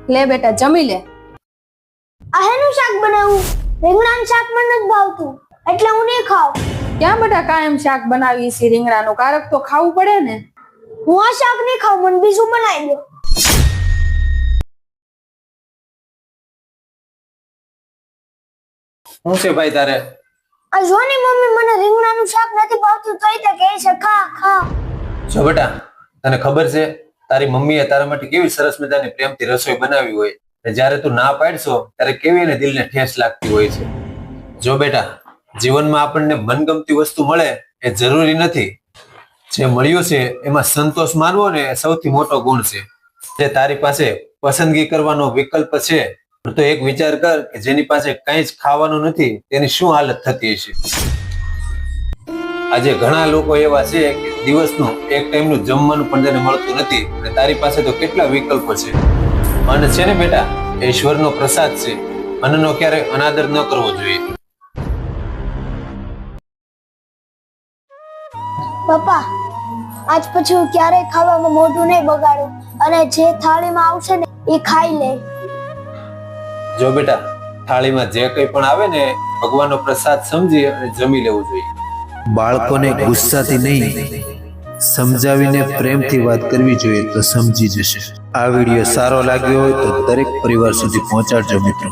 લે બેટા જમી લે. આ હેનું શાક બનાવ્યું? રીંગણાનું શાક મને નથી ભાવતું એટલે હું નહીં ખાવ. ક્યાં બેટા કાયમ શાક બનાવી છે રીંગણાનું? કારક તો ખાવું પડે ને. હું આ શાક નહીં ખાવ, મને બીજું બનાવી દો. શું છે ભાઈ તારે? આ જોની મમ્મી મને રીંગણાનું શાક નથી ભાવતું તોય તે કહે છે ખા ખા. જો બેટા, તને ખબર છે તારી મમ્મીએ તારા માટે કેવી સરસ મજાની પ્રેમથી રસોઈ બનાવી હોય, અને જ્યારે તું ના પાડશો ત્યારે કેવી એને દિલને ઠેસ લાગતી હોય છે. જો બેટા, જીવનમાં આપણને મનગમતી વસ્તુ મળે એ જરૂરી નથી. જે મળ્યું છે એમાં સંતોષ માનવો ને એ સૌથી મોટો ગુણ છે. જે તારી પાસે પસંદગી કરવાનો વિકલ્પ છે, તો એક વિચાર કર કે જેની પાસે કંઈ જ ખાવાનું નથી તેની શું હાલત થતી હશે. આજે ઘણા લોકો એવા છે કે દિવસનું એક ટાઈમનું જમવાનું પણ તેને મળતું નથી, અને તારી પાસે તો કેટલા વિકલ્પો છે. અન્ન છે ને બેટા, એ ઈશ્વરનો પ્રસાદ છે. અન્નનો ક્યારેય અનાદર ન કરવો જોઈએ. પપ્પા, આજ પછી હું ક્યારેય ખાવામાં મોઢું નહીં બગાડું અને જે થાળીમાં આવશે ને એ ખાઈ લે. જો બેટા, થાળીમાં જે કંઈ પણ આવે ને ભગવાનનો પ્રસાદ સમજી અને જમી લેવું જોઈએ. બાળકોને ગુસ્સાથી નહીં, સમજાવીને પ્રેમથી વાત કરવી જોઈએ તો સમજી જશે. આ વિડીયો સારો લાગ્યો હોય તો દરેક પરિવાર સુધી પહોંચાડજો મિત્રો.